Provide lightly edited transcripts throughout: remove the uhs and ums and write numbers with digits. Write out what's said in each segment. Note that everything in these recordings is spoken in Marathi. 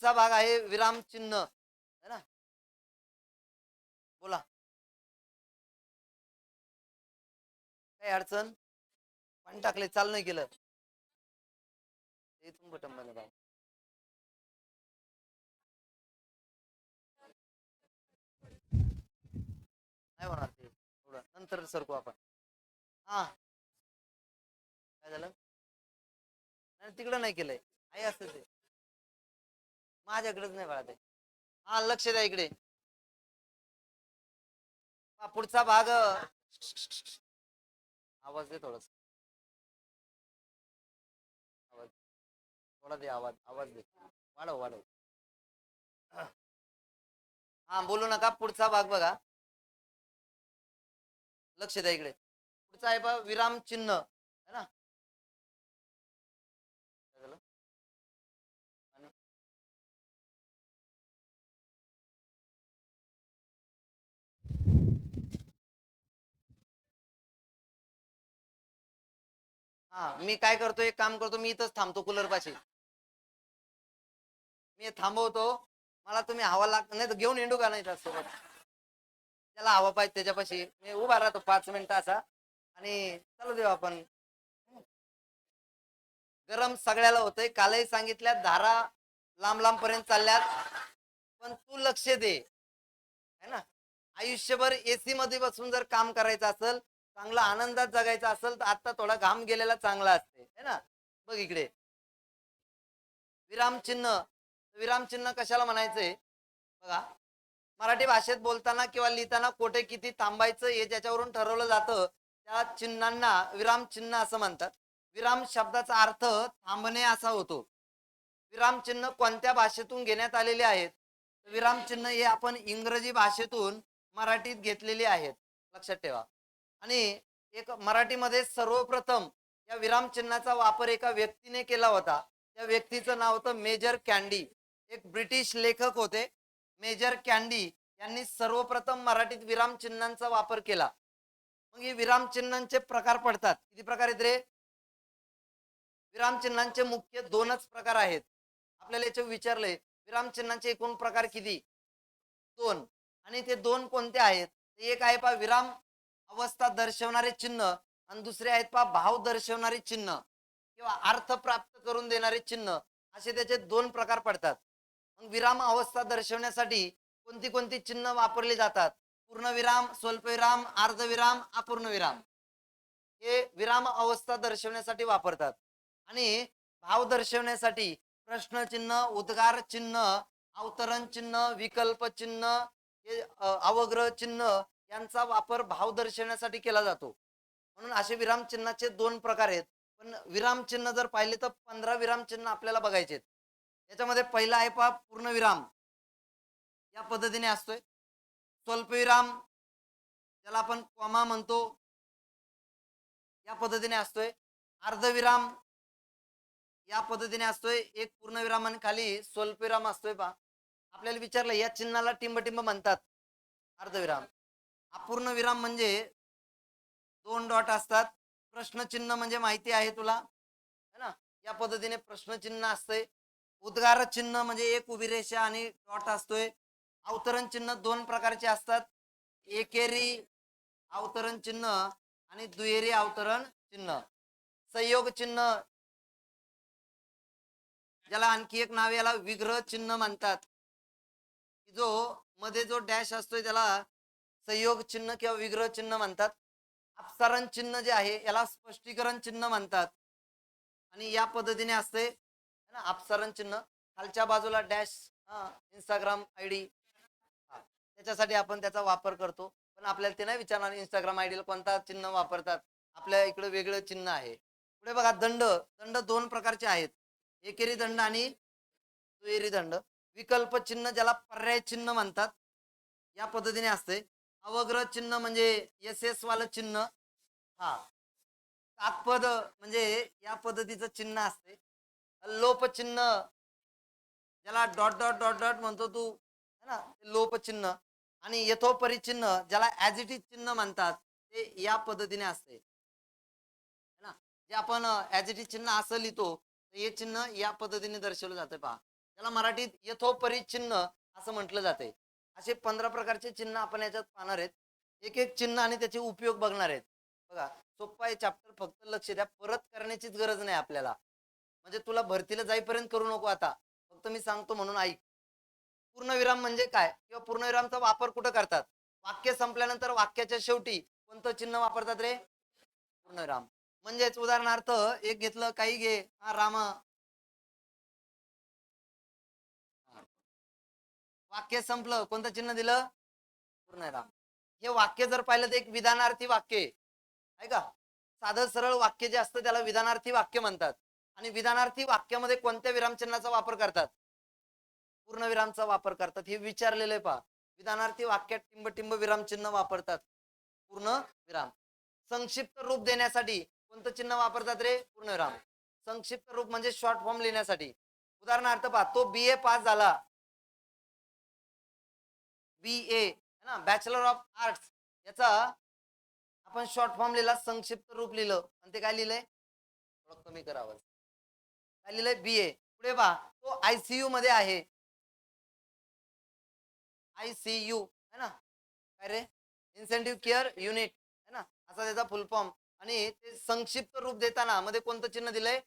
पुढचा भाग आहे विराम चिन्ह है ना. बोला काय अडचण. पाणी टाकले चाल नाही केलं इथून बटन बंद करा. नाही होणार ते थोडं नंतर सरकू आपण. हा काय झालं नाही तिकडं नाही केलंय आहे असं ते माझ्याकडेच नाही बाळा ते. हा लक्ष द्या इकडे. पुढचा भाग आवाज दे थोडस आवाज थोडा दे आवाज आवाज दे वाढव वाढव. हा बोलू नका पुढचा भाग बघा. लक्ष द्या इकडे. पुढचा आहे बघा विराम चिन्ह है ना. काय झालं आणि हा मी काय करतो एक काम करतो मी इथंच थांबतो कूलर पाशी. मी थांबवतो. मला तुम्ही हवा लाग नाही तर घेऊन येऊ का नाही सोबत. त्याला हवा पाहिजे त्याच्यापाशी मी उभा राहतो 5 मिनिटं असा आणि चालू देऊ आपण. गरम सगळ्याला होतंय कालही सांगितल्या धारा लांब लांब पर्यंत चालल्यात. पण तू लक्ष दे है ना. आयुष्यभर एसी मध्ये बसून जर काम करायचं असेल चांगला आनंदात जगायचं असेल तर आता थोडा घाम गेलेला चांगला असते है ना. बघ इकडे विरामचिन्ह. विरामचिन्ह कशाला म्हणायचंय बघा. मराठी भाषेत बोलताना किंवा लिहिताना कोठे किती थांबायचं हे ज्याच्यावरून ठरवलं जातं त्या चिन्हांना विराम चिन्ह असं म्हणतात. विराम शब्दाचा अर्थ थांबणे असा होतो. विराम चिन्ह कोणत्या भाषेतून घेण्यात आलेले आहेत. विराम चिन्ह हे आपण इंग्रजी भाषेतून मराठीत घेतलेले आहेत लक्षात ठेवा. आणि एक मराठीमध्ये सर्वप्रथम या विराम चिन्हाचा वापर एका व्यक्तीने केला होता. त्या व्यक्तीचं नाव होतं मेजर कॅन्डी. एक ब्रिटिश लेखक होते मेजर कॅन्डी. यांनी सर्वप्रथम मराठीत विराम चिन्हांचा वापर केला. मग हे विराम चिन्हांचे प्रकार पडतात. किती प्रकार आहेत रे. विराम चिन्हांचे मुख्य 2च प्रकार आहेत. आपल्याला याचे विचारले विराम चिन्हांचे एकूण प्रकार किती 2. आणि ते 2 कोणते आहेत. एक आहे पहा विराम अवस्था दर्शवणारे चिन्ह आणि दुसरे आहेत पहा भाव दर्शवणारे चिन्ह किंवा अर्थ प्राप्त करून देणारे चिन्ह असे त्याचे 2 प्रकार पडतात. मग विराम अवस्था दर्शवण्यासाठी कोणती कोणती चिन्ह वापरली जातात. पूर्णविराम स्वल्पविराम अर्धविराम अपूर्णविराम हे विराम अवस्था दर्शवण्यासाठी वापरतात. आणि भाव दर्शवण्यासाठी प्रश्नचिन्ह उद्गार चिन्ह अवतरण चिन्ह विकल्प चिन्ह हे अवग्रह चिन्ह यांचा वापर भाव दर्शवण्यासाठी केला जातो. म्हणून असे विराम चिन्हाचे 2 प्रकार आहेत. पण विराम चिन्ह जर पाहिले तर 15 विराम चिन्ह आपल्याला बघायचे. त्याच्यामध्ये पहिला आहे पहा पूर्णविराम या पद्धतीने असतोय. स्वल्पविराम त्याला आपण कॉमा म्हणतो या पद्धतीने असतोय. अर्धविराम या पद्धतीने असतोय. एक पूर्णविराम आणि खाली स्वल्पविराम असतोय पहा. आपल्याला विचारलं या चिन्हाला टिंबटिंब म्हणतात अर्धविराम. अपूर्ण विराम म्हणजे 2 डॉट असतात. प्रश्नचिन्ह म्हणजे माहिती आहे तुला है ना. या पद्धतीने प्रश्नचिन्ह असते. उद्गार चिन्ह म्हणजे एक उभी रेषा आणि डॉट असतोय. अवतरण चिन्ह 2 प्रकारचे असतात. एकेरी अवतरण चिन्ह आणि दुहेरी अवतरण चिन्ह. संयोग चिन्ह ज्याला आणखी एक नाव याला विग्रह चिन्ह म्हणतात. जो मध्ये जो डॅश असतोय त्याला संयोग चिन्ह किंवा विग्रह चिन्ह म्हणतात. अपसारण चिन्ह जे आहे याला स्पष्टीकरण चिन्ह म्हणतात. आणि या पद्धतीने असते ना अपसारण चिन्ह. खालच्या बाजूला डॅश इंस्टाग्राम आयडी त्याच्यासाठी आपण त्याचा वापर करतो. पण आपल्याला ते नाही विचारणार इंस्टाग्राम आयडीला कोणता चिन्ह वापरतात. आपल्या इकडे वेगळं चिन्ह आहे. पुढे बघा दंड. दंड 2 प्रकारचे आहेत. एकेरी दंड आणि दुहेरी दंड. विकल्प चिन्ह ज्याला पर्याय चिन्ह म्हणतात या पद्धतीने असते. अवग्रह चिन्ह म्हणजे एस वालं चिन्ह. हा तात्पद म्हणजे या पद्धतीचं चिन्ह असते. लोप चिन्ह ज्याला डॉट डॉट डॉट डॉट म्हणतो तू है ना लोप चिन्ह. आणि यथोपरी चिन्ह ज्याला ऍज इट इज चिन्ह म्हणतात ते या पद्धतीने असते है ना. जे आपण ऍज इट इज चिन्ह असं लिहितो हे चिन्ह या पद्धतीने दर्शवलं जातं पहा. त्याला मराठीत यथोपरी चिन्ह असं म्हटलं जाते. असे 15 प्रकारचे चिन्ह आपण याच्यात पाहणार आहेत. एक एक चिन्ह आणि त्याचे उपयोग बघणार आहेत. बघा, सोप्पा आहे चॅप्टर, फक्त लक्ष द्या, परत करण्याचीच गरज नाही आपल्याला. म्हणजे तुला भरतीला जाईपर्यंत करू नको आता, फक्त मी सांगतो म्हणून ऐक. पूर्णविराम म्हणजे काय किंवा पूर्णविरामचा वापर कुठं करतात? वाक्य संपल्यानंतर वाक्याच्या शेवटी कोणतं चिन्ह वापरतात रे? पूर्णविराम. म्हणजेच उदाहरणार्थ एक घेतलं, काही घे, हा राम, वाक्य संपलं, कोणतं चिन्ह दिलं? पूर्णविराम. हे वाक्य जर पाहिलं तर एक विधानार्थी वाक्य आहे का? साधं सरळ वाक्य जे असतं त्याला विधानार्थी वाक्य म्हणतात. आणि विधानार्थी वाक्यामध्ये कोणत्या विरामचिन्हाचा वापर करतात? पूर्णविरामचा वापर करतात. हे विचारलेलं आहे पहा. विधानार्थी वाक्यात टिंब विरामचिन्ह वापरतात, पूर्ण विराम. संक्षिप्त रूप देण्यासाठी कोणतं चिन्ह वापरतात रे? पूर्णविराम. संक्षिप्त रूप म्हणजे शॉर्ट फॉर्म लिहिण्यासाठी. उदाहरणार्थ पहा, तो BA पास झाला, BA है ना, बॅचलर ऑफ आर्ट्स, याचा आपण शॉर्ट फॉर्म लिहिला, संक्षिप्त रूप लिहिलं, आणि ते काय लिहिलंय? थोडं कमी करावं. काय लिहिलंय? BA. पुढे पहा, तो ICU मध्ये आहे, ICU है ना, काय रे? इन्सेंटिव्ह केअर युनिट है ना, असा त्याचा फुल फॉर्म. आणि ते संक्षिप्त रूप देताना मध्ये कोणतं चिन्ह दिलंय?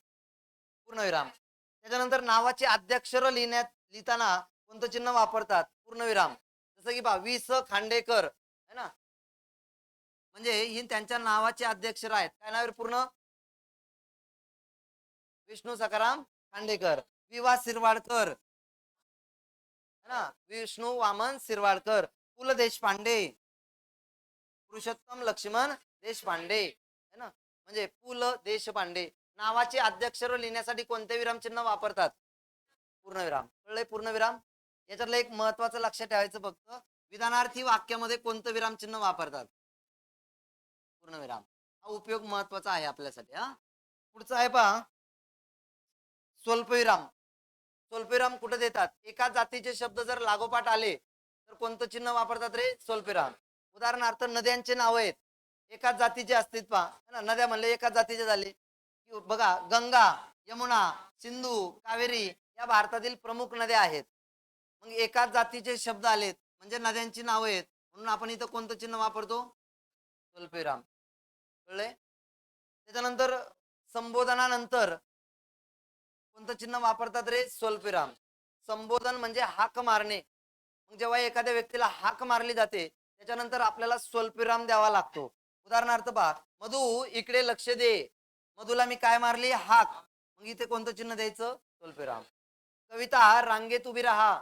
पूर्णविराम. त्याच्यानंतर नावाचे आद्याक्षर लिहिताना कोणतं चिन्ह वापरतात? पूर्णविराम. जसं की पहा, वि. स. खांडेकर है ना, म्हणजे ही त्यांच्या नावाचे अध्यक्षर आहेत. काय नाव आहे पूर्ण? विष्णू सखाराम खांडेकर. विवा शिरवाडकर है ना, विष्णू वामन शिरवाडकर. पु ल देशपांडे, पुरुषोत्तम लक्ष्मण देशपांडे है ना, म्हणजे पु ल देशपांडे. नावाचे अध्यक्षर लिहिण्यासाठी कोणते विरामचिन्ह वापरतात? पूर्णविराम. कळलंय? पूर्णविराम. याच्यातलं एक महत्वाचं लक्षात ठेवायचं फक्त, विधानार्थी वाक्यामध्ये कोणतं विरामचिन्ह वापरतात? पूर्णविराम. हा उपयोग महत्वाचा आहे आपल्यासाठी. हा, पुढचा आहे पहा, स्वल्पविराम. स्वल्पविराम कुठे देतात? एका जातीचे शब्द जर लागोपाठ आले तर कोणतं चिन्ह वापरतात रे? स्वल्पविराम. उदाहरणार्थ नद्यांचे नाव आहेत, एकाच जातीचे असतील पहा, ना, नद्या म्हणले एकाच जातीचे झाले. बघा, गंगा, यमुना, सिंधू, कावेरी या भारतातील प्रमुख नद्या आहेत. मग एकाच जातीचे शब्द आलेत म्हणजे नद्यांची नाव आहेत, म्हणून आपण इथं कोणतं चिन्ह वापरतो? स्वल्पविराम. कळले? त्याच्यानंतर संबोधनानंतर कोणतं चिन्ह वापरतात रे? स्वल्पविराम. संबोधन म्हणजे हाक मारणे. मग जेव्हा एखाद्या व्यक्तीला हाक मारली जाते त्याच्यानंतर आपल्याला स्वल्पविराम द्यावा लागतो. उदाहरणार्थ पहा, मधू इकडे लक्ष दे. मधूला मी काय मारली? हाक. मग इथे कोणतं चिन्ह द्यायचं? स्वल्पविराम. कविता, रांगेत उभी राहा.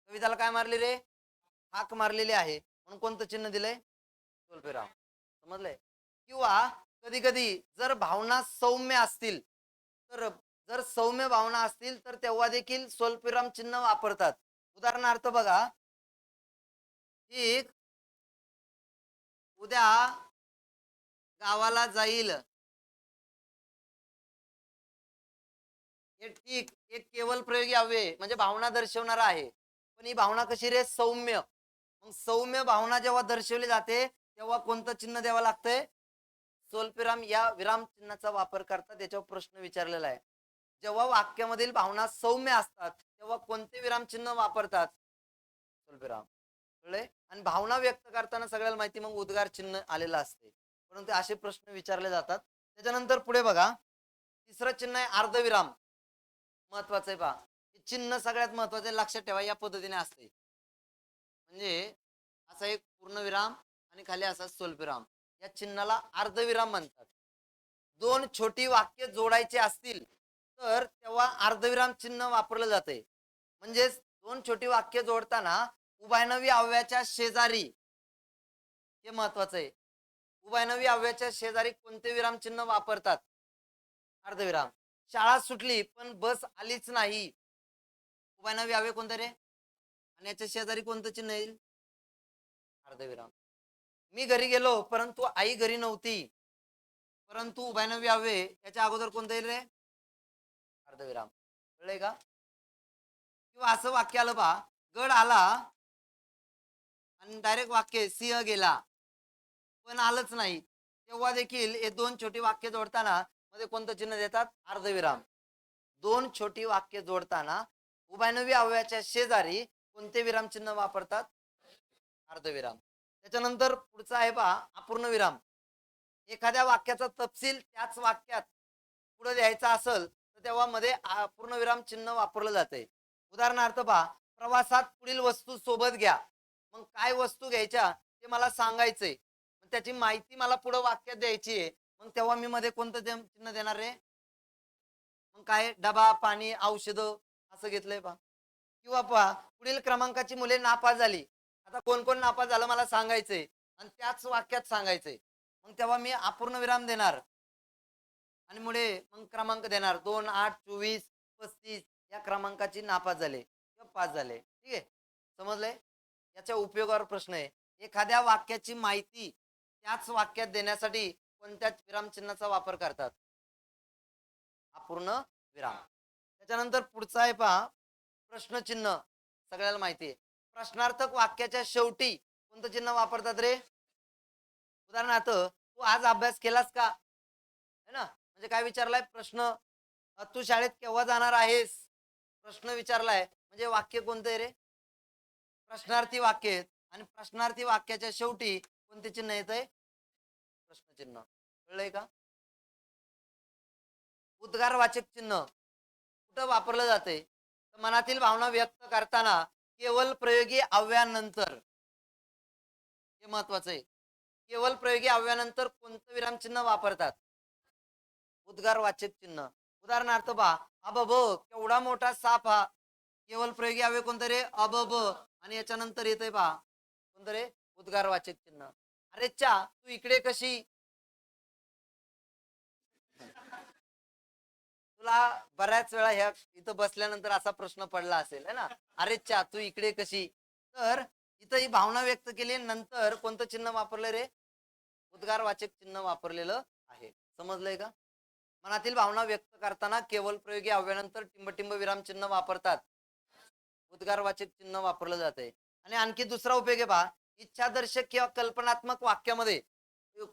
कविताला काय मारली रे? हाक मारलेली आहे, म्हणून कोणतं चिन्ह दिलंय? स्वल्पविराम. समजलंय? किंवा कधी कधी जर भावना सौम्य असतील, तर जर सौम्य भावना असतील तर तेव्हा देखील स्वल्पविराम चिन्ह वापरतात. उदाहरणार्थ बघा, एक उद्या गावाला जाईल, हे ठीक, एक केवळ प्रयोगी अव्यय म्हणजे भावना दर्शवणारा आहे, पण ही भावना कशी रे? सौम्य. मग सौम्य भावना जेव्हा दर्शवली जाते तेव्हा कोणतं चिन्ह द्यावं लागतंय? स्वल्पविराम या विराम चिन्हाचा वापर करतात. त्याच्यावर प्रश्न विचारलेला आहे. जेव्हा वाक्यामधील भावना सौम्य असतात तेव्हा कोणते विराम चिन्ह वापरतात? स्वल्पविराम. कळले? आणि भावना व्यक्त करताना सगळ्याला माहिती मग उद्गार चिन्ह आलेलं असते, परंतु असे प्रश्न विचारले जातात. त्याच्यानंतर पुढे बघा, तिसरं चिन्ह आहे अर्धविराम. महत्वाचं आहे पहा, चिन्ह सगळ्यात महत्वाचं आहे, लक्षात ठेवा. या पद्धतीने असते, म्हणजे असा एक पूर्णविराम आणि खाली असा स्वल्पविराम. या चिन्हाला अर्धविराम म्हणतात. दोन छोटी वाक्य जोडायचे असतील तर तेव्हा अर्धविराम चिन्ह वापरलं जाते. म्हणजेच दोन छोटी वाक्य जोडताना उभयनवी अव्ययाच्या शेजारी, हे महत्वाचं आहे, उभयनवी अव्ययाच्या शेजारी कोणते विराम चिन्ह वापरतात? अर्धविराम. शाळा सुटली पण बस आलीच नाही, उभयनवी अव्यय कोणतं रे? आणि याच्या शेजारी कोणतं चिन्ह येईल? अर्धविराम. मी घरी गेलो परंतु आई घरी नव्हती, परंतु उभयनवी अव्यय याच्या अगोदर कोणतं येईल रे? अर्धविराम. कळलंय का? किंवा असं वाक्य आलं पहा, गड आला आणि डायरेक्ट वाक्य सिंह गेला पण आलंच नाही, तेव्हा देखील हे दोन छोटी वाक्य जोडताना मध्ये कोणतं चिन्ह देतात? अर्धविराम. दोन छोटी वाक्य जोडताना उभयनवी अव्ययाच्या शेजारी कोणते विरामचिन्ह वापरतात? अर्धविराम. त्याच्यानंतर पुढचा आहे पहा अपूर्ण विराम. एखाद्या वाक्याचा तपशील त्याच वाक्यात पुढे द्यायचा असेल तर तेव्हा मध्ये पूर्णविराम चिन्ह वापरलं जाते. उदाहरणार्थ पहा, प्रवासात पुढील वस्तू सोबत घ्या. मग काय वस्तू घ्यायच्या ते मला सांगायचंय, त्याची माहिती मला पुढे वाक्यात द्यायची आहे. मग तेव्हा मी मध्ये कोणतं चिन्ह देणार रे? मग काय, डबा, पाणी, औषध असं घेतलंय पहा. किंवा पहा, पुढील क्रमांकाची मुले नापास झाली. आता कोण कोण नापास झालं मला सांगायचंय आणि त्याच वाक्यात सांगायचंय. मग तेव्हा मी अपूर्ण विराम देणार आणि मुळे मग क्रमांक देणार 2, 8, 24, 35 या क्रमांकाची नापास झाले किंवा पास झाले. ठीक आहे, समजलंय? याच्या उपयोगावर प्रश्न आहे, एखाद्या वाक्याची माहिती त्याच वाक्यात देण्यासाठी कोणत्या विरामचिन्हाचा वापर करतात? अपूर्ण विराम. त्याच्यानंतर पुढचा आहे पहा प्रश्नचिन्ह. सगळ्याला माहिती आहे, प्रश्नार्थक वाक्याच्या शेवटी कोणतं चिन्ह वापरतात रे? उदाहरणार्थ, तू आज अभ्यास केलास का? है ना, म्हणजे काय विचारलाय प्रश्न. तू शाळेत केव्हा जाणार आहेस? प्रश्न विचारलाय, म्हणजे वाक्य कोणतं आहे रे? प्रश्नार्थी वाक्य आहेत. आणि प्रश्नार्थी वाक्याच्या शेवटी कोणते चिन्ह येत आहे? प्रश्नचिन्ह. कळलंय का? उद्गारवाचक चिन्ह कुठं वापरलं जाते? मनातील भावना व्यक्त करताना केवळ प्रयोगी अव्ययानंतर, हे महत्वाचं आहे, केवळ प्रयोगी अव्ययानंतर कोणतं विरामचिन्ह वापरतात? उद्गारवाचक चिन्ह. उदाहरणार्थ पहा, अबब केवढा मोठा साप हा. केवळ प्रयोगी अव्यय कोणतं रे? अबब. आणि याच्यानंतर येतंय पहा कोणतं रे? उद्गारवाचक चिन्ह. अरे चा तू इकडे कशी? तुला बऱ्याच वेळा ह्या इथं बसल्यानंतर असा प्रश्न पडला असेल है ना, अरे चा तू इकडे कशी? तर इथं ही भावना व्यक्त केली, नंतर कोणतं चिन्ह वापरलं रे? उद्गारवाचक चिन्ह वापरलेलं आहे. समजलंय का? मनातील भावना व्यक्त करताना केवळ प्रयोगी अव्ययानंतर टिंबटिंब विराम चिन्ह वापरतात, उद्गारवाचक चिन्ह वापरलं जाते. आणि आणखी दुसरा उपयोग आहे पहा, इच्छादर्शक किंवा कल्पनात्मक वाक्यामध्ये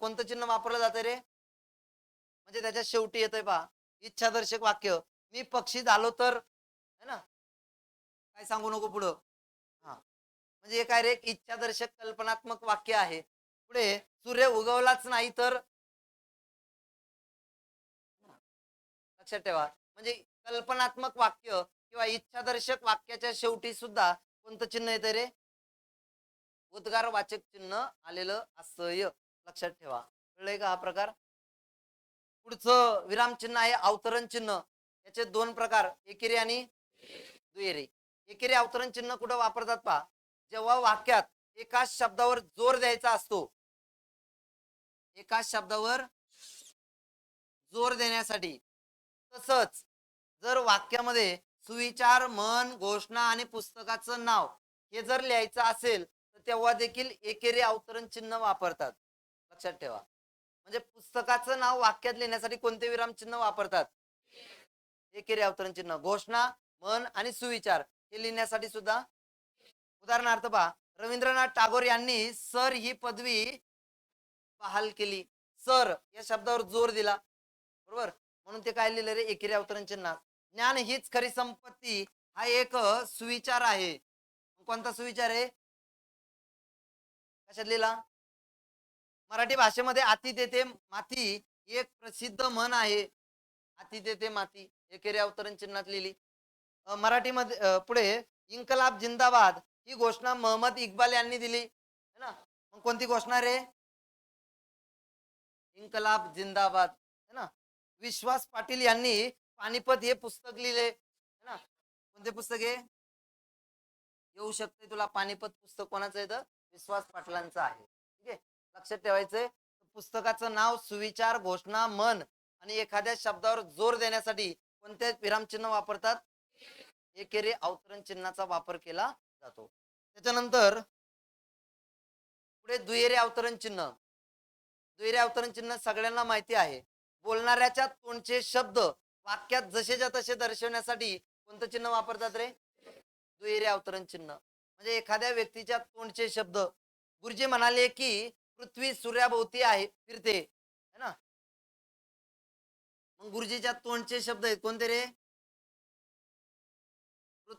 कोणतं चिन्ह वापरलं जाते रे? म्हणजे त्याच्या शेवटी येतंय पहा इच्छादर्शक वाक्य, मी पक्षी झालो तर, है ना, काय सांगू नको पुढं. हा, म्हणजे हे काय रे? इच्छादर्शक कल्पनात्मक वाक्य आहे. पुढे सूर्य उगवलाच नाही तर, लक्षात ठेवा, म्हणजे कल्पनात्मक वाक्य किंवा इच्छादर्शक वाक्याच्या शेवटी सुद्धा कोणतं चिन्ह येते रे? उद्गारवाचक चिन्ह आलेलं असय. लक्षात ठेवा. कळलंय का हा प्रकार? पुढचं विराम चिन्ह आहे अवतरण चिन्ह. याचे दोन प्रकार, एकेरी आणि दुहेरी. एकेरी अवतरण चिन्ह कुठं वापरतात पहा, जेव्हा वाक्यात एकाच शब्दावर जोर द्यायचा असतो, एकाच शब्दावर जोर देण्यासाठी. तसंच जर वाक्यामध्ये सुविचार, मन, घोषणा आणि पुस्तकाचं नाव हे जर लिहायचं असेल तर तेव्हा देखील एकेरी अवतरण चिन्ह वापरतात. लक्षात ठेवा. म्हणजे पुस्तकाचं नाव वाक्यात लिहिण्यासाठी कोणते विराम चिन्ह वापरतात? एकेरी अवतरण चिन्ह. घोषणा, मन आणि सुविचार हे लिहिण्यासाठी सुद्धा. उदाहरणार्थ पहा, रवींद्रनाथ टागोर यांनी सर ही पदवी बहाल केली. सर या शब्दावर जोर दिला, बरोबर, म्हणून ते काय लिहिलं रे? एकेरी अवतरण चिन्ह. ज्ञान हीच खरी संपत्ती हा एक सुविचार आहे. कोणता सुविचार आहे? कशात लिहिला? मराठी भाषेमध्ये अति तेथे माती एक प्रसिद्ध म्हण आहे. अति तेथे माती एकेरी अवतरण चिन्हात लिहिली. मराठीमध्ये पुढे इन्कलाब जिंदाबाद ही घोषणा मोहम्मद इक्बाल यांनी दिली, है ना. मग कोणती घोषणा रे? इन्कलाब जिंदाबाद, है ना. विश्वास पाटील यांनी पानिपत हे पुस्तक लिहिले, है ना. कोणते पुस्तक आहे? येऊ शकते तुला पानिपत पुस्तक कोणाचं आहे? तर विश्वास पाटलांचं आहे. ठीक आहे, लक्षात ठेवायचंय. पुस्तकाचं नाव, सुविचार, घोषणा, मन आणि एखाद्या शब्दावर जोर देण्यासाठी कोणते विरामचिन्ह वापरतात? एकेरी अवतरण चिन्हाचा वापर केला जातो. त्याच्यानंतर पुढे दुहेरी अवतरण चिन्ह. दुहेरी अवतरण चिन्ह सगळ्यांना माहिती आहे. बोलणाऱ्याच्या तोंडचे शब्द वाक्यात जसेच्या तसे दर्शवण्यासाठी कोणतं चिन्ह वापरतात रे? दुहेरी अवतरण चिन्ह. म्हणजे एखाद्या व्यक्तीच्या तोंडचे शब्द, गुरुजी म्हणाले की पृथ्वी सूर्याभोवती आहे फिरते, है ना. मग गुरुजीच्या तोंडचे शब्द आहेत कोणते रे?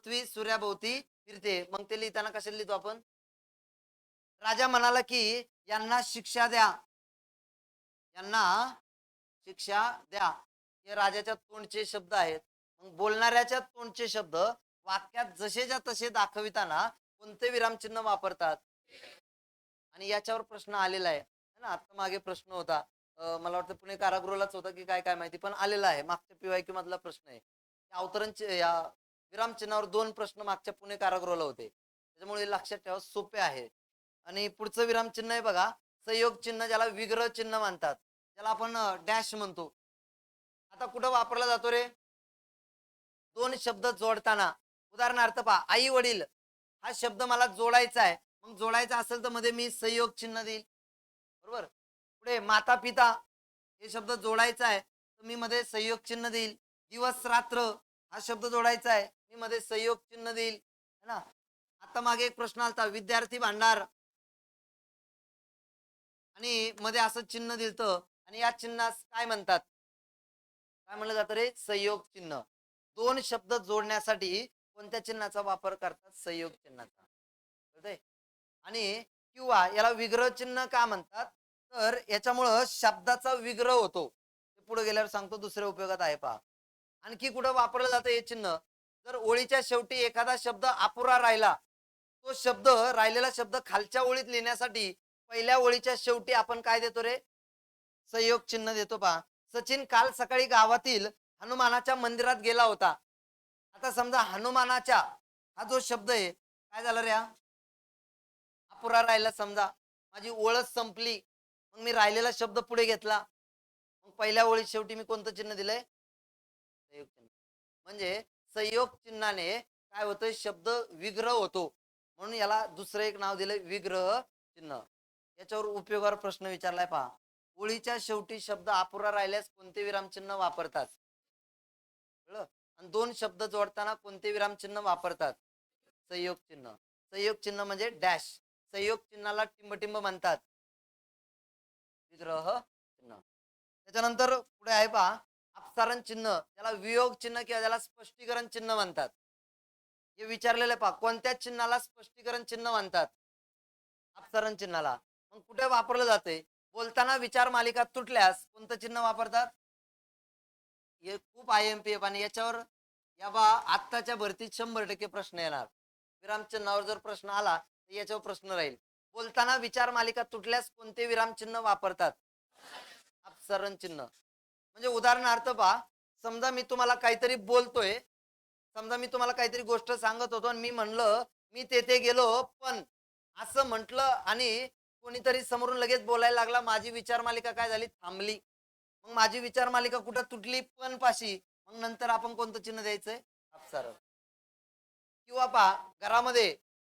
पृथ्वी सूर्याभोवती फिरते, मग ते लिहिताना कशाला लिहितो आपण? राजा म्हणाला की यांना शिक्षा द्या, यांना शिक्षा द्या. हे राजाच्या तोंडचे शब्द आहेत. मग बोलणाऱ्याच्या तोंडचे शब्द वाक्यात जसेच्या तसे दाखविताना कोणते विरामचिन्ह वापरतात? आणि याच्यावर प्रश्न आलेला आहे ना, आता मागे प्रश्न होता. मला वाटतं पुणे कारागृहालाच होता की काय काय माहिती, पण आलेला आहे. मागच्या PYQ मधला प्रश्न आहे. अवतरणचे या विरामचिन्हावर 2 प्रश्न मागच्या पुणे कारागृहाला होते. त्याच्यामुळे लक्षात ठेवा, सोपे आहे. आणि पुढचं विरामचिन्ह आहे बघा, संयोग चिन्ह, ज्याला विग्रह चिन्ह म्हणतात, ज्याला आपण डॅश म्हणतो. आता कुठं वापरला जातो रे? 2 शब्द जोडताना. उदाहरणार्थ पहा, आई वडील हा शब्द मला जोडायचा आहे. मग जोडायचा असेल तर मध्ये मी संयोग चिन्ह देईल, बरोबर. पुढे माता पिता हे शब्द जोडायचा आहे तर मी मध्ये संयोग चिन्ह देईल. दिवस रात्र हा शब्द जोडायचा आहे, मी मध्ये संयोग चिन्ह देईल, है ना. आता मागे एक प्रश्न आलता, विद्यार्थी भांडार, आणि मध्ये असं चिन्ह दिलतं, आणि या चिन्हास काय म्हणतात? काय म्हणलं जातं रे? संयोग चिन्ह. 2 शब्द जोडण्यासाठी कोणत्या चिन्हाचा वापर करतात? संयोग चिन्हाचा, कळतंय. आणि किंवा याला विग्रह चिन्ह का म्हणतात? तर याच्यामुळं शब्दाचा विग्रह होतो. पुढे गेल्यावर सांगतो, दुसऱ्या उपयोगात आहे पहा. आणखी कुठं वापरलं जातं हे चिन्ह? जर ओळीच्या शेवटी एखादा शब्द अपुरा राहिला, तो शब्द, राहिलेला शब्द खालच्या ओळीत लिहिण्यासाठी पहिल्या ओळीच्या शेवटी आपण काय देतो रे? संयोग चिन्ह देतो पहा. सचिन काल सकाळी गावातील हनुमानाच्या मंदिरात गेला होता. आता समजा हनुमानाच्या हा जो शब्द आहे, काय झालं रे? हा अपुरा राहिला. समजा माझी ओळच संपली, मग मी राहिलेला शब्द पुढे घेतला, मग पहिल्या ओळीत शेवटी मी कोणतं चिन्ह दिलंय? संयोग चिन्ह. म्हणजे संयोग चिन्हाने काय होतं? शब्द विग्रह होतो, म्हणून याला दुसरं एक नाव दिलंय, विग्रह चिन्ह. याच्यावर उपयोगावर प्रश्न विचारलाय पहा. ओळीच्या शेवटी शब्द अपुरा राहिल्यास कोणते विरामचिन्ह वापरतात? आणि 2 शब्द जोडताना कोणते विरामचिन्ह वापरतात? संयोग चिन्ह. संयोग चिन्ह म्हणजे डॅश. संयोग चिन्हाला टिंबटिंब म्हणतात, विग्रह चिन्ह. त्याच्यानंतर पुढे आहे पहा, अपसारण चिन्ह, त्याला वियोग चिन्ह किंवा त्याला स्पष्टीकरण चिन्ह म्हणतात. हे विचारलेलं पहा, कोणत्या चिन्हाला स्पष्टीकरण चिन्ह म्हणतात? अपसारण चिन्हाला. मग कुठे वापरलं जाते? बोलताना विचार मालिका तुटल्यास कोणतं चिन्ह वापरतात? हे खूप IMP आणि याच्यावर या बा आत्ताच्या भरतीत 100% प्रश्न येणार. विरामचिन्हावर जर प्रश्न आला तर याच्यावर प्रश्न राहील. बोलताना विचार मालिका तुटल्यास कोणते विरामचिन्ह वापरतात? अपसरण चिन्ह. म्हणजे उदाहरणार्थ पहा, समजा मी तुम्हाला काहीतरी बोलतोय, समजा मी तुम्हाला काहीतरी गोष्ट सांगत होतो आणि मी म्हणलं मी तेथे गेलो पण, असं म्हटलं आणि कोणीतरी समोरून लगेच बोलायला लागला, माझी विचार मालिका काय झाली? थांबली. मग माझी विचार मालिका कुठं तुटली? पण पाशी. मग नंतर आपण कोणतं चिन्ह द्यायचंय? अपसारण. किंवा पहा, घरामध्ये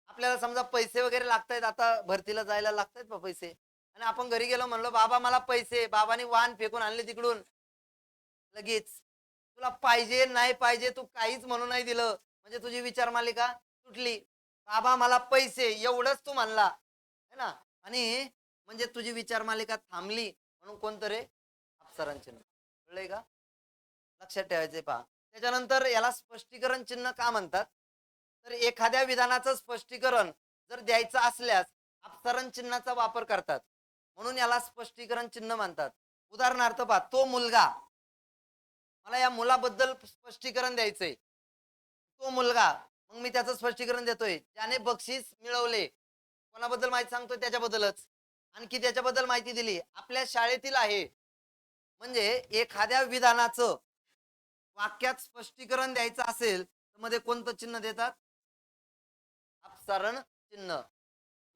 आपल्याला समजा पैसे वगैरे लागतायत, आता भरतीला जायला लागतायत पैसे, आणि आपण घरी गेलो, म्हणलो बाबा मला पैसे, बाबाने वाहन फेकून आणले तिकडून, लगेच तुला पाहिजे नाही पाहिजे तू काहीच म्हणून नाही दिलं, म्हणजे तुझी विचार मालिका तुटली. बाबा मला पैसे एवढंच तू म्हणला, है ना, आणि म्हणजे तुझी विचार मालिका थांबली, म्हणून कोणतं रे? अपसरण चिन्ह. कळलंय का? लक्षात ठेवायचंय पहा. त्याच्यानंतर याला स्पष्टीकरण चिन्ह का म्हणतात? तर एखाद्या विधानाचं स्पष्टीकरण जर द्यायचं असल्यास अपसरण चिन्हाचा वापर करतात, म्हणून याला स्पष्टीकरण चिन्ह म्हणतात. उदाहरणार्थ पहा, तो मुलगा, मला या मुलाबद्दल स्पष्टीकरण द्यायचंय. तो मुलगा, मग मी त्याचं स्पष्टीकरण देतोय, ज्याने बक्षीस मिळवले. कोणाबद्दल माहिती सांगतोय? त्याच्याबद्दलच. आणखी त्याच्याबद्दल माहिती दिली, आपल्या शाळेतील आहे. म्हणजे एखाद्या विधानाचं वाक्यात स्पष्टीकरण द्यायचं असेल तर मध्ये कोणतं चिन्ह देतात? अपसरण चिन्ह.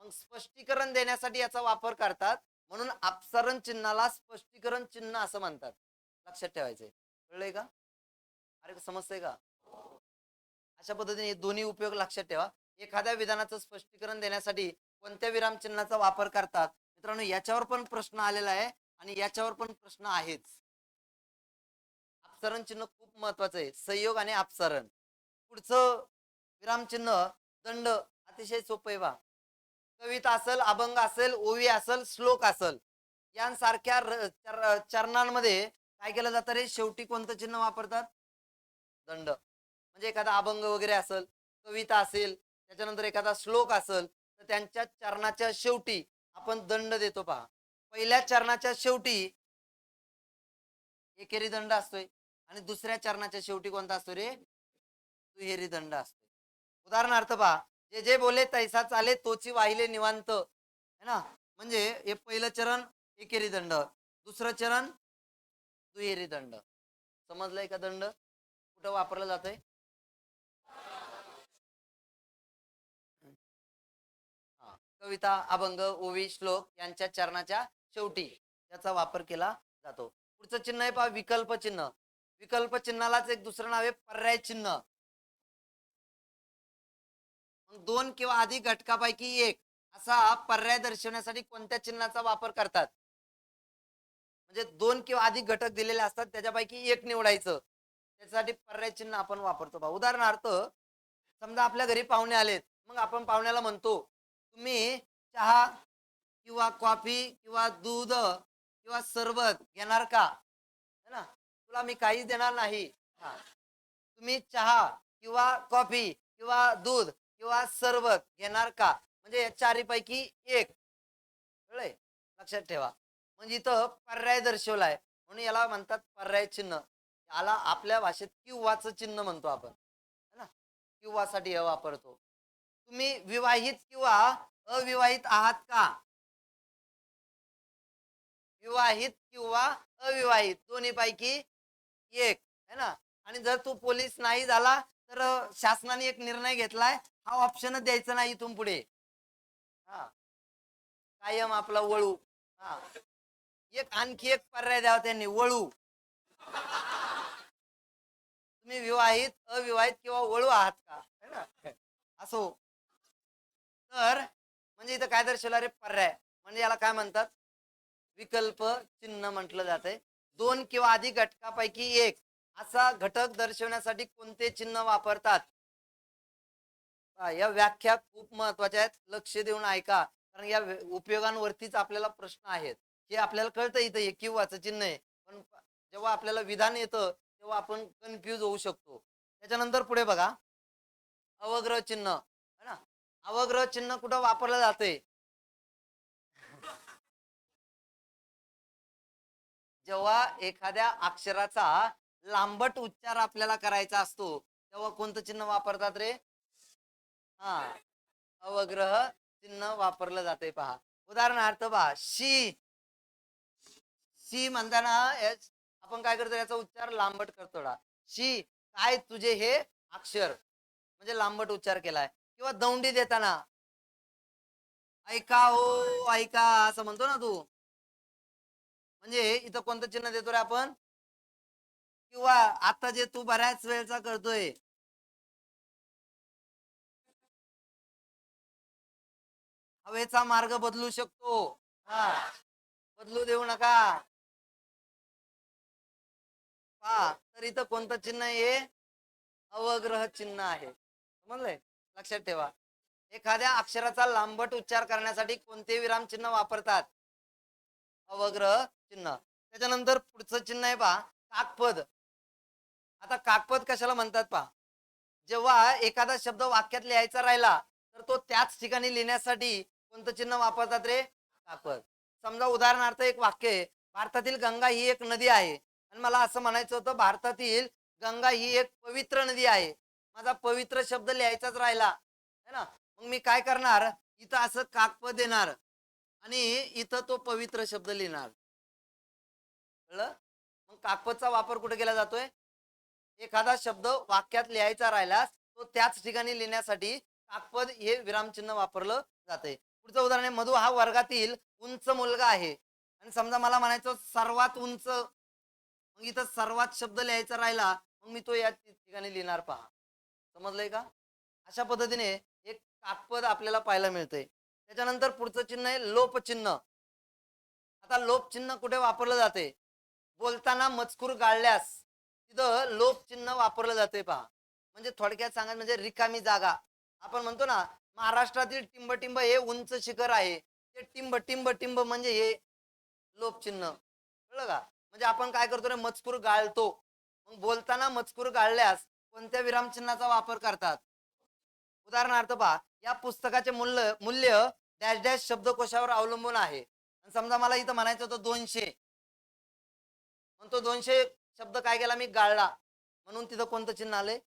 मग स्पष्टीकरण देण्यासाठी याचा वापर करतात, म्हणून अपसरण चिन्हाला स्पष्टीकरण चिन्ह असं म्हणतात. लक्षात ठेवायचंय. कळलंय का? अरे समजतंय का? अशा पद्धतीने दोन्ही उपयोग लक्षात ठेवा. एखाद्या विधानाचं स्पष्टीकरण देण्यासाठी कोणत्या विराम चिन्हाचा वापर करतात? मित्रांनो, याच्यावर पण प्रश्न आलेला आहे आणि याच्यावर पण प्रश्न आहेच. अपसरण चिन्ह खूप महत्वाचं आहे, संयोग आणि अपसरण. पुढचं विरामचिन्ह दंड, अतिशय सोपं आहे बा. कविता असेल, अभंग असेल, ओवी असेल, श्लोक असेल, यांसारख्या चरणांमध्ये काय केलं जातं रे? शेवटी कोणतं चिन्ह वापरतात? दंड. म्हणजे एखादा अभंग वगैरे असेल कविता असेल, त्याच्यानंतर एखादा श्लोक असेल, तर त्यांच्या चरणाच्या शेवटी आपण दंड देतो पहा. पहिल्या चरणाच्या शेवटी एकेरी दंड असतोय आणि दुसऱ्या चरणाच्या शेवटी कोणता असतो रे? दुहेरी दंड असतो. उदाहरणार्थ पहा, जे जे बोले तैसा चाले तोची वाहिले निवांत है ना. म्हणजे हे पहिलं चरण एकेरी दंड, दुसरं चरण दुहेरी दंड. समजलंय का? दंड कुठं वापरलं जातंय? हा, कविता, अभंग, ओवी, श्लोक यांच्या चरणाच्या शेवटी त्याचा वापर केला जातो. पुढचं चिन्ह आहे पहा, विकल्प चिन्ह. विकल्प चिन्हालाच एक दुसरं नाव आहे पर्याय चिन्ह. दोन किंवा अधिक घटकापैकी एक असा पर्याय दर्शवण्यासाठी कोणत्या चिन्हाचा वापर करतात? म्हणजे दोन किंवा अधिक घटक दिलेले असतात, त्याच्यापैकी एक निवडायचं, त्याच्यासाठी पर्याय चिन्ह आपण वापरतो. उदाहरणार्थ, समजा आपल्या घरी पाहुणे आलेत, मग आपण पाहुण्याला म्हणतो, तुम्ही चहा किंवा कॉफी किंवा दूध किंवा सरबत घेणार का? है ना, तुला मी काहीच देणार नाही. हा, तुम्ही चहा किंवा कॉफी किंवा दूध किंवा सरबत घेणार का? म्हणजे या चारीपैकी एक. कळलंय? लक्षात ठेवा. म्हणजे इथं पर्याय दर्शवलाय म्हणून याला म्हणतात पर्याय चिन्ह. याला आपल्या भाषेत किंवाचं चिन्ह म्हणतो आपण, है ना. किंवासाठी हे वापरतो. तुम्ही विवाहित किंवा अविवाहित आहात का? विवाहित किंवा अविवाहित दोन्ही पैकी एक, है ना. आणि जर तू पोलीस नाही झाला तर शासनाने एक निर्णय घेतलाय, हा ऑप्शनच द्यायचा नाही इथून पुढे. हा, कायम आपला वळू. हा, एक आणखी एक पर्याय द्यावा त्यांनी, वळू. तुम्ही विवाहित, अविवाहित किंवा वळू आहात का, है ना. असो, तर म्हणजे इथं काय दर्शवलं रे? पर्याय. म्हणजे याला काय म्हणतात? विकल्प चिन्ह म्हटलं जाते. दोन किंवा अधिक घटकापैकी एक असा घटक दर्शवण्यासाठी कोणते चिन्ह वापरतात? या व्याख्या खूप महत्वाच्या आहेत, लक्ष देऊन ऐका, कारण या उपयोगांवरतीच आपल्याला प्रश्न आहेत. हे आपल्याला कळतं इथं हे किंवाचं चिन्ह आहे, पण जेव्हा आपल्याला विधान येतं तेव्हा आपण कन्फ्यूज होऊ शकतो. त्याच्यानंतर पुढे बघा, अवग्रह चिन्ह, है ना. अवग्रह चिन्ह कुठं वापरलं जाते? जेव्हा एखाद्या अक्षराचा लांबट उच्चार आपल्याला करायचा असतो, तेव्हा कोणतं चिन्ह वापरतात रे? हा, अवग्रह चिन्ह वापरलं जाते पहा. उदाहरणार्थ पहा, शी. शी म्हणताना आपण काय करतो? याचा उच्चार लांबट करतो. शी, काय तुझे हे अक्षर, म्हणजे लांबट उच्चार केलाय. किंवा दौंडी देताना ऐका हो ऐका असं म्हणतो ना तू, म्हणजे इथं कोणतं चिन्ह देतो रे आपण? किंवा आता जे तू बऱ्याच वेळचा करतोय, हवेचा मार्ग बदलू शकतो. हा, बदलू देऊ नका. पहा, तर इथं कोणतं चिन्ह आहे? अवग्रह चिन्ह आहे. समजलंय? लक्षात ठेवा. एखाद्या अक्षराचा लांबट उच्चार करण्यासाठी कोणते विराम चिन्ह वापरतात? अवग्रह चिन्ह. त्याच्यानंतर पुढचं चिन्ह आहे पहा, काकपद. आता काकपद कशाला म्हणतात पहा, जेव्हा एखादा शब्द वाक्यात लिहायचा राहिला तर तो त्याच ठिकाणी लिहिण्यासाठी कोणतं चिन्ह वापरतात रे? काकपद. समजा उदाहरणार्थ एक वाक्य आहे, भारतातील गंगा ही एक नदी आहे, आणि मला असं म्हणायचं होतं, भारतातील गंगा ही एक पवित्र नदी आहे. माझा पवित्र शब्द लिहायचाच राहिला, है ना. मग मी काय करणार? इथं असं काकपद देणार आणि इथं तो पवित्र शब्द लिहिणार. कळलं? मग काकपदचा वापर कुठे केला जातोय? एखादा शब्द वाक्यात लिहायचा राहिल्यास तो त्याच ठिकाणी लिहिण्यासाठी काकपद हे विरामचिन्ह वापरलं जाते. पुढचं उदाहरण आहे, मधु हा वर्गातील उंच मुलगा आहे, आणि समजा मला म्हणायचं सर्वात उंच, मग इथं सर्वात शब्द लिहायचा राहिला, मग मी तो या ठिकाणी लिहिणार पहा. समजलंय का? अशा पद्धतीने एक काकपद आपल्याला पाहायला मिळतंय. त्याच्यानंतर पुढचं चिन्ह आहे लोपचिन्ह. आता लोपचिन्ह कुठे वापरलं जाते? बोलताना मजकूर गाळल्यास तिथं लोपचिन्ह वापरलं जाते पहा. म्हणजे थोडक्यात सांगायचं म्हणजे रिकामी जागा. आपण म्हणतो ना, महाराष्ट्रातील टिंब हे उंच शिखर आहे, ते टिंब टिंब टिंब म्हणजे हे लोपचिन्ह. कळलं का? म्हणजे आपण काय करतो रे? मजकूर गाळतो. मग बोलताना मजकूर गाळल्यास कोणत्या विरामचिन्हाचा वापर करतात? उदाहरणार्थ पहा, या पुस्तकाचे मूल्य मूल्य डॅश डॅश शब्दकोशावर अवलंबून आहे. आणि समजा मला इथं म्हणायचं होतं 200, म्हणतो 200 शब्द काय केला मी गाळला, म्हणून तिथं कोणतं चिन्ह आलंय?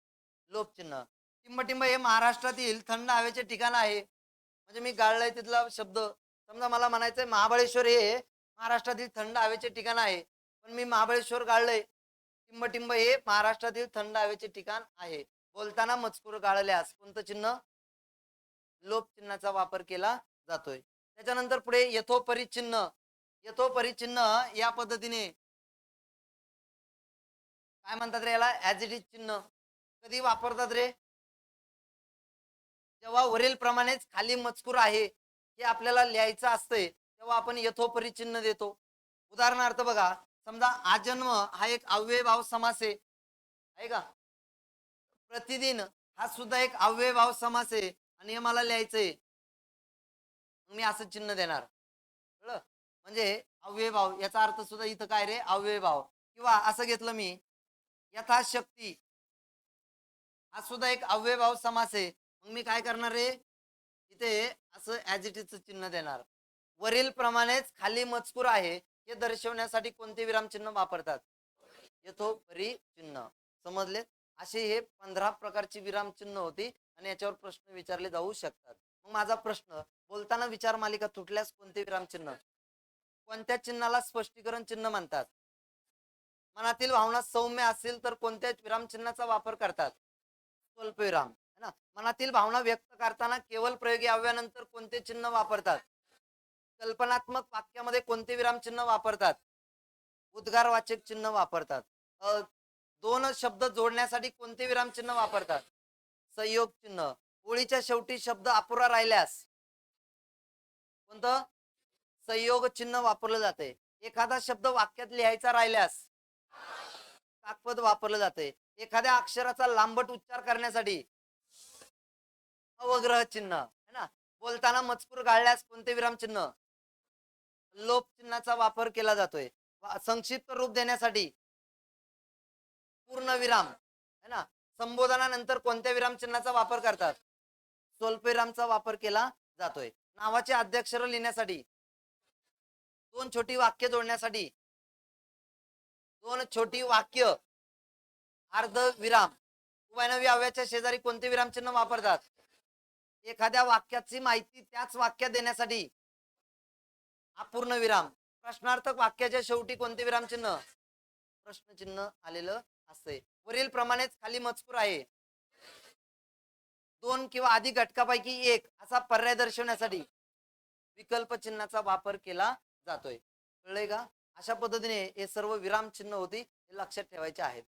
लोप चिन्ह. टिंबटिंब हे महाराष्ट्रातील थंड हवेचे ठिकाण आहे, म्हणजे मी गाळलंय तिथला शब्द. समजा मला म्हणायचंय महाबळेश्वर हे महाराष्ट्रातील थंड हवेचे ठिकाण आहे, पण मी महाबळेश्वर गाळलंय. टिंबटिंब हे महाराष्ट्रातील थंड हवेचे ठिकाण आहे. बोलताना मजकूर गाळल्यास कोणतं चिन्ह? लोप चिन्हाचा वापर केला जातोय. त्याच्यानंतर पुढे यथोपरी चिन्ह. यथोपरी चिन्ह या पद्धतीने काय म्हणतात रे याला? ऍज इट इज चिन्ह. कधी वापरतात रे? जेव्हा वरील प्रमाणेच खाली मजकूर आहे हे आपल्याला लिहायचं असतंय, तेव्हा आपण यथोपरी चिन्ह देतो. उदाहरणार्थ बघा, समजा आजन्म हा एक अव्ययभाव समास आहे का? प्रतिदिन हा सुद्धा एक अव्ययभाव समास आहे आणि हे मला लिहायचंय, मी असं चिन्ह देणार. कळलं? म्हणजे अव्ययभाव याचा अर्थ सुद्धा इथं काय रे? अव्ययभाव. किंवा असं घेतलं मी, यथाशक्ती हा सुद्धा एक अव्ययभाव समास आहे. मग मी काय करणार रे? इथे असं ऍज इट इज चिन्ह देणार. वरील प्रमाणेच खाली मजकूर आहे हे दर्शवण्यासाठी कोणते विरामचिन्ह वापरतात? यथोपरी चिन्ह. समजले? असे हे 15 प्रकारची विरामचिन्ह होती आणि याच्यावर प्रश्न विचारले जाऊ शकतात. मग माझा प्रश्न, बोलताना विचार मालिका तुटल्यास कोणते विरामचिन्ह? कोणत्या चिन्हाला स्पष्टीकरण चिन्ह म्हणतात? मनातील भावना सौम्य असेल तर कोणत्या विरामचिन्हाचा वापर करतात? स्वल्पविराम, है ना. मनातील भावना व्यक्त करताना केवळ प्रयोगी अव्ययानंतर कोणते चिन्ह वापरतात? कल्पनात्मक वाक्यामध्ये कोणते विरामचिन्ह वापरतात? उद्गारवाचक चिन्ह वापरतात. दोन शब्द जोडण्यासाठी कोणते विरामचिन्ह वापरतात? संयोग चिन्ह. ओळीच्या शेवटी शब्द अपुरा राहिल्यास कोणतं? संयोग चिन्ह वापरलं जाते. एखादा शब्द वाक्यात लिहायचा राहिल्यास काकपद वापरलं जाते. एखाद्या अक्षराचा लांबट उच्चार करण्यासाठी अवग्रह चिन्ह, है ना. बोलताना मजकूर गाळल्यास कोणते विरामचिन्ह? लोप चिन्हाचा वापर केला जातोय. संक्षिप्त रूप देण्यासाठी पूर्ण विराम, है ना. संबोधनानंतर कोणत्या विरामचिन्हाचा वापर करतात? स्वल्पविरामचा वापर केला जातोय. नावाचे आद्याक्षर लिहिण्यासाठी, दोन छोटी वाक्य जोडण्यासाठी, दोन छोटी वाक्य अर्ध विराम, उभयनवी अव्ययाच्या शेजारी कोणते विरामचिन्ह वापरतात? एखाद्या वाक्याची माहिती त्याच वाक्यात देण्यासाठी अपूर्ण विराम. प्रश्नार्थक वाक्याच्या शेवटी कोणते विरामचिन्ह? प्रश्नचिन्ह आलेलं असते. वरील प्रमाणेच खाली मजकूर आहे, दोन किंवा अधिक घटकापैकी एक असा पर्याय दर्शवण्यासाठी विकल्प चिन्हाचा वापर केला जातोय. कळलंय का? अशा पद्धतीने हे सर्व विराम चिन्ह होती, हे लक्षात ठेवायचे आहेत.